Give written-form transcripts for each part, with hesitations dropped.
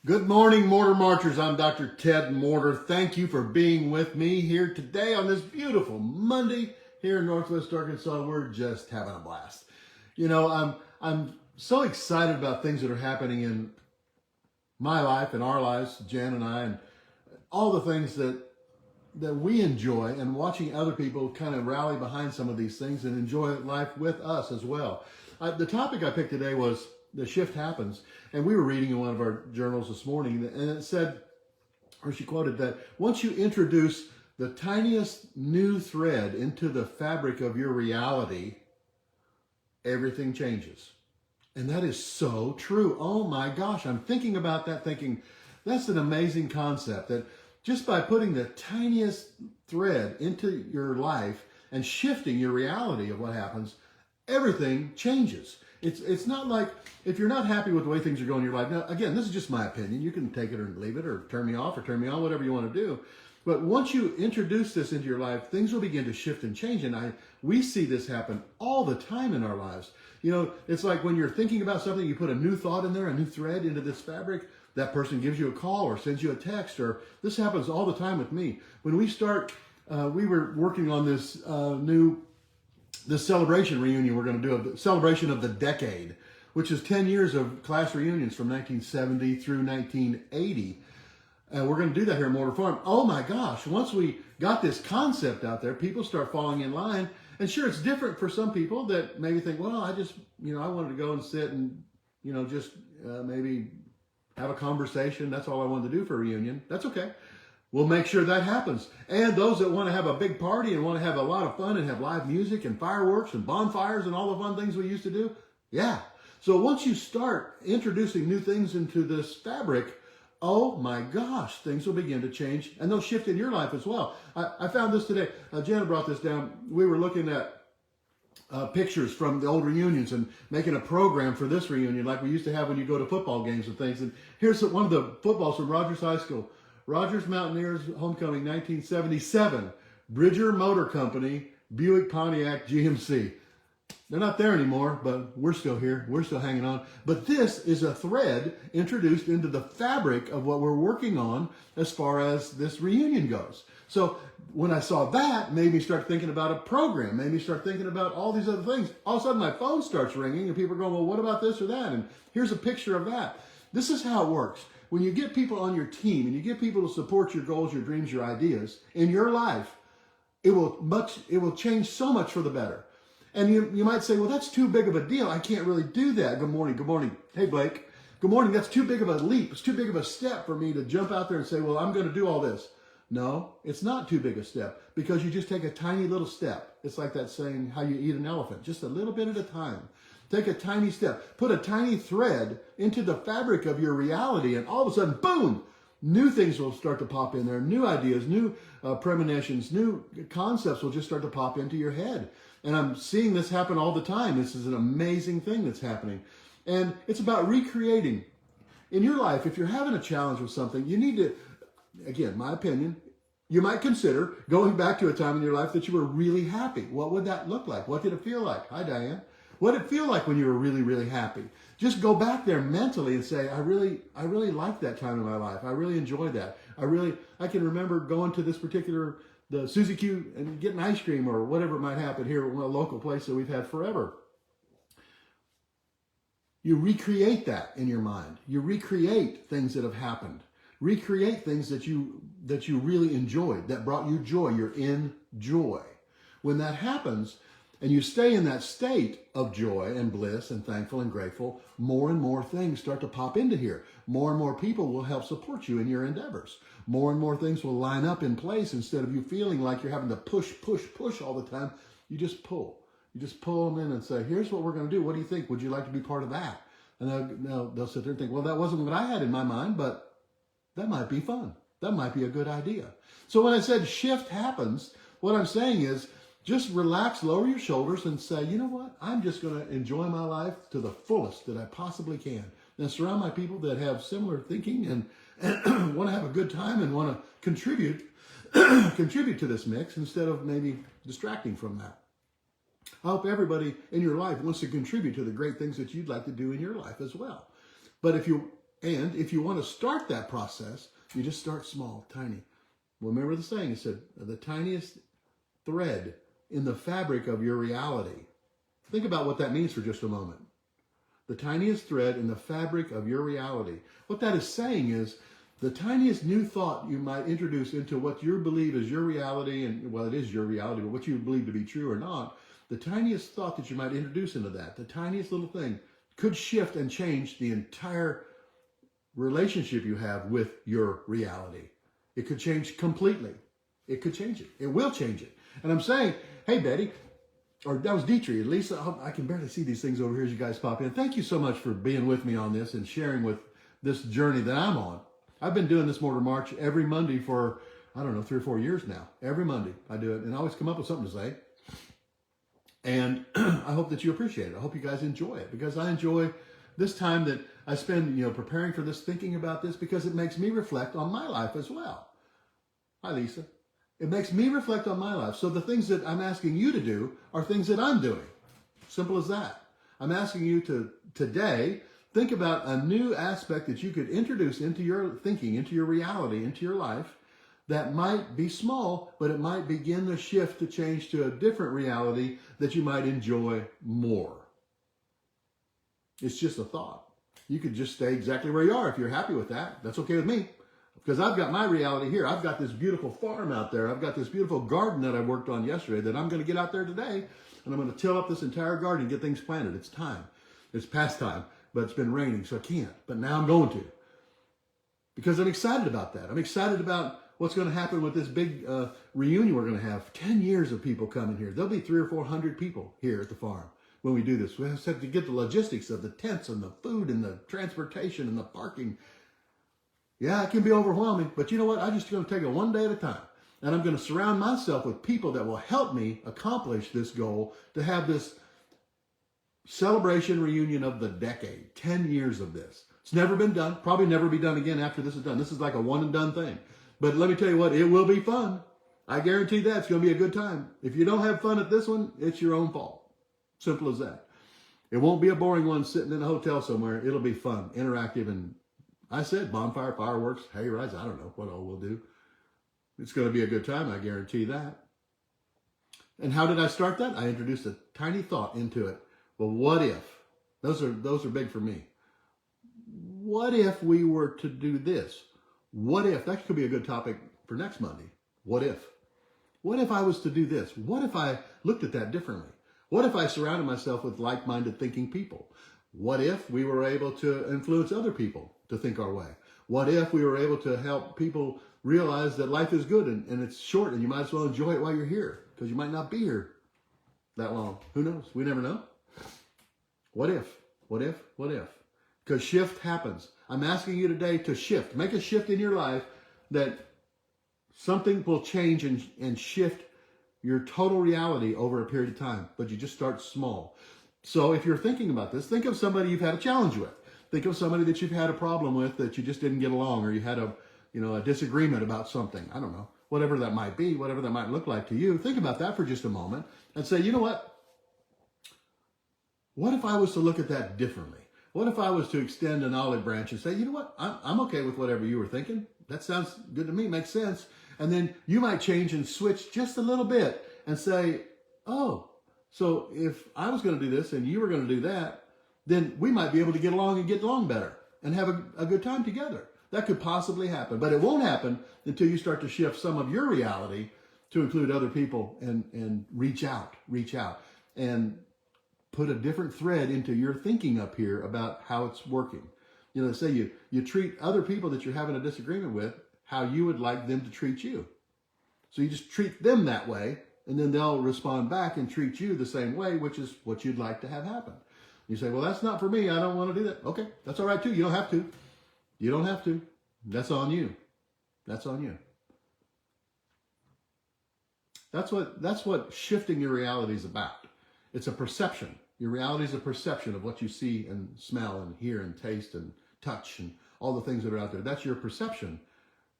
Good morning, Morter Marchers. I'm Dr. Ted Morter. Thank you for being with me here today on this beautiful Monday here in Northwest Arkansas. We're just having a blast. You know, I'm so excited about things that are happening in my life and our lives, Jan and I, and all the things that we enjoy, and watching other people kind of rally behind some of these things and enjoy life with us as well. The topic I picked today was the shift happens. And we were reading in one of our journals this morning, and it said, or she quoted that, once you introduce the tiniest new thread into the fabric of your reality, everything changes. And that is so true. Oh my gosh, I'm thinking about that, thinking that's an amazing concept, that just by putting the tiniest thread into your life and shifting your reality of what happens, everything changes. It's not like, if you're not happy with the way things are going in your life, now again, this is just my opinion, you can take it or leave it or turn me off or turn me on, whatever you want to do. But once you introduce this into your life, things will begin to shift and change. And we see this happen all the time in our lives. You know, it's like when you're thinking about something, you put a new thought in there, a new thread into this fabric, that person gives you a call or sends you a text, or this happens all the time with me. When we were working on this this celebration reunion we're going to do, a celebration of the decade, which is 10 years of class reunions from 1970 through 1980. And we're going to do that here at Morter Farm. Oh my gosh, once we got this concept out there, people start falling in line. And sure, it's different for some people that maybe think, well, I wanted to go and sit and, just maybe have a conversation. That's all I wanted to do for a reunion. That's okay. We'll make sure that happens. And those that want to have a big party and want to have a lot of fun and have live music and fireworks and bonfires and all the fun things we used to do, yeah. So once you start introducing new things into this fabric, oh my gosh, things will begin to change, and they'll shift in your life as well. I found this today. Janet brought this down. We were looking at pictures from the old reunions and making a program for this reunion like we used to have when you go to football games and things. And here's one of the footballs from Rogers High School. Rogers Mountaineers Homecoming 1977, Bridger Motor Company, Buick Pontiac GMC. They're not there anymore, but we're still here. We're still hanging on. But this is a thread introduced into the fabric of what we're working on as far as this reunion goes. So when I saw that, made me start thinking about a program, made me start thinking about all these other things. All of a sudden my phone starts ringing and people are going, well, what about this or that? And here's a picture of that. This is how it works. When you get people on your team and you get people to support your goals, your dreams, your ideas in your life, it will change so much for the better. And you might say, well, that's too big of a deal. I can't really do that. Good morning. Good morning. Hey, Blake. Good morning. That's too big of a leap. It's too big of a step for me to jump out there and say, well, I'm going to do all this. No, it's not too big a step, because you just take a tiny little step. It's like that saying, how you eat an elephant, just a little bit at a time. Take a tiny step, put a tiny thread into the fabric of your reality, and all of a sudden, boom, new things will start to pop in there. New ideas, new premonitions, new concepts will just start to pop into your head. And I'm seeing this happen all the time. This is an amazing thing that's happening. And it's about recreating. In your life, if you're having a challenge with something, you need to, again, my opinion, you might consider going back to a time in your life that you were really happy. What would that look like? What did it feel like? Hi, Diane. What did it feel like when you were really, really happy? Just go back there mentally and say, I really liked that time in my life. I really enjoyed that. I can remember going to this particular, the Suzy Q, and getting ice cream or whatever might happen here at a local place that we've had forever. You recreate that in your mind. You recreate things that have happened. Recreate things that you really enjoyed, that brought you joy. You're in joy. When that happens, and you stay in that state of joy and bliss and thankful and grateful, more and more things start to pop into here. More and more people will help support you in your endeavors. More and more things will line up in place. Instead of you feeling like you're having to push all the time, you just pull. You just pull them in and say, here's what we're going to do. What do you think? Would you like to be part of that? And they'll sit there and think, well, that wasn't what I had in my mind, but that might be fun. That might be a good idea. So when I said shift happens, what I'm saying is, just relax, lower your shoulders, and say, you know what? I'm just going to enjoy my life to the fullest that I possibly can. And surround my people that have similar thinking and want to have a good time and want to contribute to this mix instead of maybe distracting from that. I hope everybody in your life wants to contribute to the great things that you'd like to do in your life as well. But if you And if you want to start that process, you just start small, tiny. Well, remember the saying, it said, the tiniest thread in the fabric of your reality. Think about what that means for just a moment. The tiniest thread in the fabric of your reality. What that is saying is the tiniest new thought you might introduce into what you believe is your reality, and well, it is your reality, but what you believe to be true or not, the tiniest thought that you might introduce into that, the tiniest little thing, could shift and change the entire relationship you have with your reality. It could change completely. It could change it. It will change it. And I'm saying, hey, Betty, or that was Dietrich, Lisa, I can barely see these things over here as you guys pop in. Thank you so much for being with me on this and sharing with this journey that I'm on. I've been doing this Morter March every Monday for, I don't know, 3 or 4 years now. Every Monday I do it, and I always come up with something to say. And I hope that you appreciate it. I hope you guys enjoy it, because I enjoy this time that I spend, preparing for this, thinking about this, because it makes me reflect on my life as well. Hi, Lisa. It makes me reflect on my life. So the things that I'm asking you to do are things that I'm doing. Simple as that. I'm asking you to today think about a new aspect that you could introduce into your thinking, into your reality, into your life, that might be small, but it might begin the shift to change to a different reality that you might enjoy more. It's just a thought. You could just stay exactly where you are. If you're happy with that, that's okay with me. Because I've got my reality here. I've got this beautiful farm out there. I've got this beautiful garden that I worked on yesterday that I'm going to get out there today. And I'm going to till up this entire garden and get things planted. It's time. It's past time. But it's been raining, so I can't. But now I'm going to. Because I'm excited about that. I'm excited about what's going to happen with this big reunion we're going to have. 10 years of people coming here. There'll be 300 or 400 people here at the farm when we do this. We have to get the logistics of the tents and the food and the transportation and the parking. Yeah, it can be overwhelming, but you know what? I'm just going to take it one day at a time. And I'm going to surround myself with people that will help me accomplish this goal, to have this celebration reunion of the decade. 10 years of this. It's never been done. Probably never be done again after this is done. This is like a one and done thing. But let me tell you what, it will be fun. I guarantee that it's going to be a good time. If you don't have fun at this one, it's your own fault. Simple as that. It won't be a boring one sitting in a hotel somewhere. It'll be fun, interactive, and I said bonfire, fireworks, hay rides. I don't know what all we'll do. It's going to be a good time. I guarantee that. And how did I start that? I introduced a tiny thought into it. Well, what if? Those are big for me. What if we were to do this? What if? That could be a good topic for next Monday. What if? What if I was to do this? What if I looked at that differently? What if I surrounded myself with like-minded thinking people? What if we were able to influence other people to think our way? What if we were able to help people realize that life is good and it's short, and you might as well enjoy it while you're here, because you might not be here that long. Who knows? We never know. What if? What if? What if? Because shift happens. I'm asking you today to shift. Make a shift in your life that something will change and shift your total reality over a period of time. But you just start small. So if you're thinking about this, think of somebody you've had a challenge with. Think of somebody that you've had a problem with, that you just didn't get along, or you had a disagreement about something. I don't know. Whatever that might be, whatever that might look like to you. Think about that for just a moment and say, you know what? What if I was to look at that differently? What if I was to extend an olive branch and say, you know what? I'm okay with whatever you were thinking. That sounds good to me. Makes sense. And then you might change and switch just a little bit and say, oh, so if I was going to do this and you were going to do that, then we might be able to get along better and have a good time together. That could possibly happen, but it won't happen until you start to shift some of your reality to include other people and reach out and put a different thread into your thinking up here about how it's working. Say you treat other people that you're having a disagreement with how you would like them to treat you. So you just treat them that way, and then they'll respond back and treat you the same way, which is what you'd like to have happen. You say, well, that's not for me. I don't want to do that. Okay, that's all right too. You don't have to. You don't have to. That's on you. That's on you. That's what shifting your reality is about. It's a perception. Your reality is a perception of what you see and smell and hear and taste and touch and all the things that are out there. That's your perception.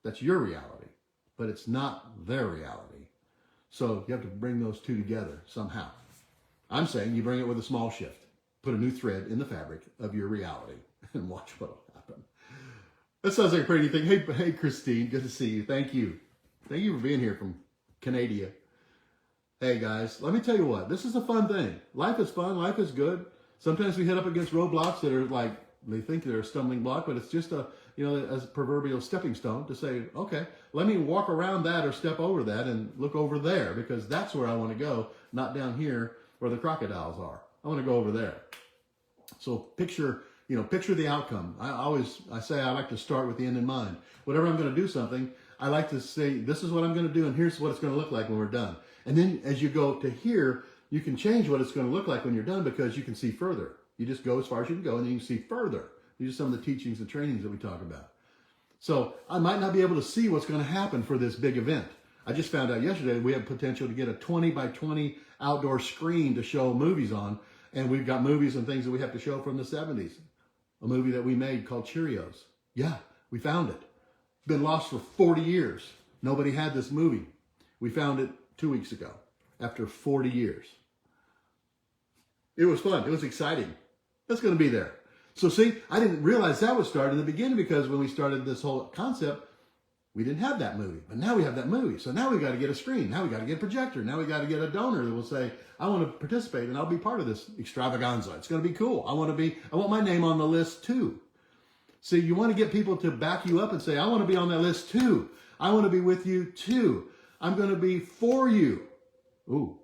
That's your reality. But it's not their reality. So you have to bring those two together somehow. I'm saying you bring it with a small shift. Put a new thread in the fabric of your reality and watch what will happen. That sounds like a pretty thing. Hey, Christine, good to see you. Thank you. Thank you for being here from Canada. Hey, guys, let me tell you what. This is a fun thing. Life is fun. Life is good. Sometimes we hit up against roadblocks that are like, they think they're a stumbling block, but it's just a proverbial stepping stone to say, okay, let me walk around that or step over that and look over there because that's where I want to go, not down here where the crocodiles are. I want to go over there. So picture the outcome. I say I like to start with the end in mind. Whenever I'm going to do something, I like to say, this is what I'm going to do, and here's what it's going to look like when we're done. And then as you go to here, you can change what it's going to look like when you're done because you can see further. You just go as far as you can go, and then you can see further. These are some of the teachings and trainings that we talk about. So I might not be able to see what's going to happen for this big event. I just found out yesterday we have potential to get a 20 by 20 outdoor screen to show movies on. And we've got movies and things that we have to show from the 70s. A movie that we made called Cheerios. Yeah, we found it. Been lost for 40 years. Nobody had this movie. We found it 2 weeks ago after 40 years. It was fun. It was exciting. That's going to be there. So see, I didn't realize that was started in the beginning because when we started this whole concept, we didn't have that movie. But now we have that movie. So now we got to get a screen. Now we got to get a projector. Now we got to get a donor that will say, I want to participate and I'll be part of this extravaganza. It's going to be cool. I want my name on the list too. See, you want to get people to back you up and say, I want to be on that list too. I want to be with you too. I'm going to be for you. Ooh,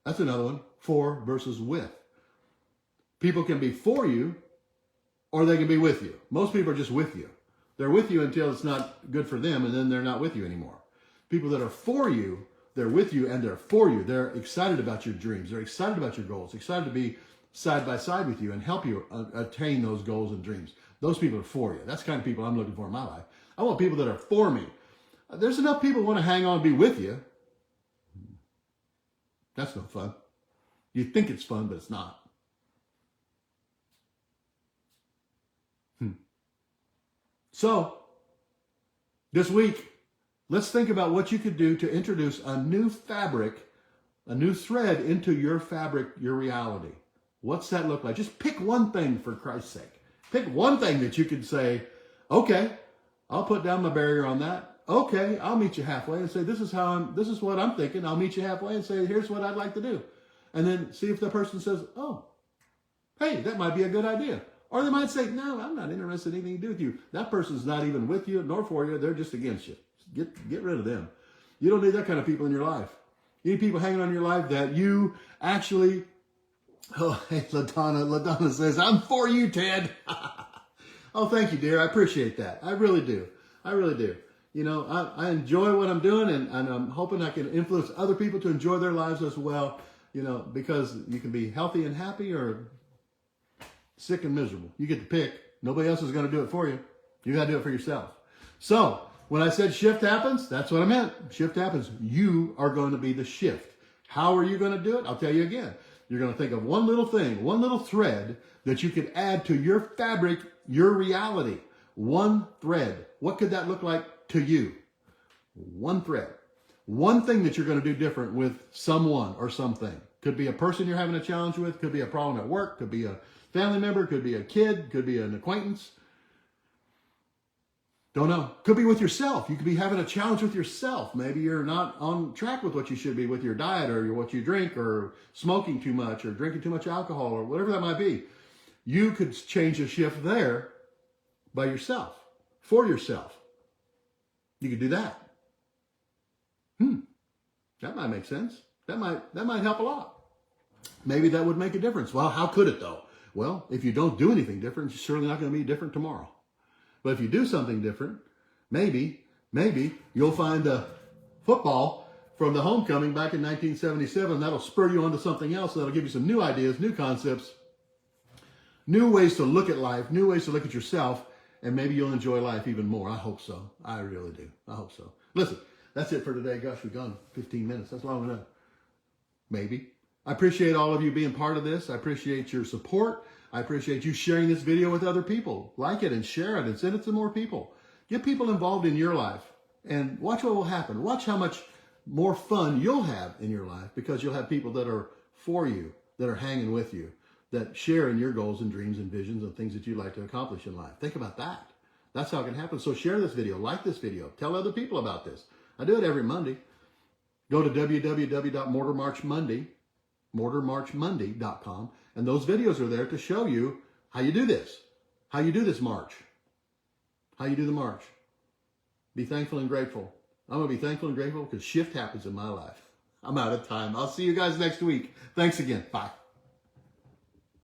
that's another one. For versus with. People can be for you or they can be with you. Most people are just with you. They're with you until it's not good for them, and then they're not with you anymore. People that are for you, they're with you and they're for you. They're excited about your dreams. They're excited about your goals, excited to be side by side with you and help you attain those goals and dreams. Those people are for you. That's the kind of people I'm looking for in my life. I want people that are for me. There's enough people who want to hang on and be with you. That's no fun. You think it's fun, but it's not. So, this week, let's think about what you could do to introduce a new fabric, a new thread into your fabric, your reality. What's that look like? Just pick one thing for Christ's sake. Pick one thing that you could say, okay, I'll put down my barrier on that. Okay, I'll meet you halfway and say, this is what I'm thinking. I'll meet you halfway and say, here's what I'd like to do. And then see if the person says, oh, hey, that might be a good idea. Or they might say, no, I'm not interested in anything to do with you. That person's not even with you nor for you. They're just against you. Get rid of them. You don't need that kind of people in your life. You need people hanging on in your life that you actually, oh, hey, LaDonna says, I'm for you, Ted. Oh, thank you, dear. I appreciate that. I really do. I really do. You know, I enjoy what I'm doing, and I'm hoping I can influence other people to enjoy their lives as well, you know, because you can be healthy and happy or sick and miserable. You get to pick. Nobody else is going to do it for you. You got to do it for yourself. So when I said shift happens, that's what I meant. Shift happens. You are going to be the shift. How are you going to do it? I'll tell you again. You're going to think of one little thing, one little thread that you could add to your fabric, your reality. One thread. What could that look like to you? One thread. One thing that you're going to do different with someone or something. Could be a person you're having a challenge with. Could be a problem at work. Could be a family member, could be a kid, could be an acquaintance. Don't know. Could be with yourself. You could be having a challenge with yourself. Maybe you're not on track with what you should be with your diet or what you drink or smoking too much or drinking too much alcohol or whatever that might be. You could change a shift there by yourself, for yourself. You could do that. That might make sense. That might help a lot. Maybe that would make a difference. Well, how could it though? Well, if you don't do anything different, it's surely not going to be different tomorrow. But if you do something different, maybe you'll find a football from the homecoming back in 1977. That'll spur you onto something else. That'll give you some new ideas, new concepts, new ways to look at life, new ways to look at yourself, and maybe you'll enjoy life even more. I hope so. I really do. I hope so. Listen, that's it for today. Gosh, we've gone 15 minutes. That's long enough. Maybe. I appreciate all of you being part of this. I appreciate your support. I appreciate you sharing this video with other people. Like it and share it and send it to more people. Get people involved in your life and watch what will happen. Watch how much more fun you'll have in your life because you'll have people that are for you, that are hanging with you, that share in your goals and dreams and visions and things that you'd like to accomplish in life. Think about that. That's how it can happen. So share this video, like this video, tell other people about this. I do it every Monday. Go to www.mortermarchmonday.com, and those videos are there to show you how you do this, march, how you do the march. Be thankful and grateful. I'm going to be thankful and grateful because shift happens in my life. I'm out of time. I'll see you guys next week. Thanks again. Bye.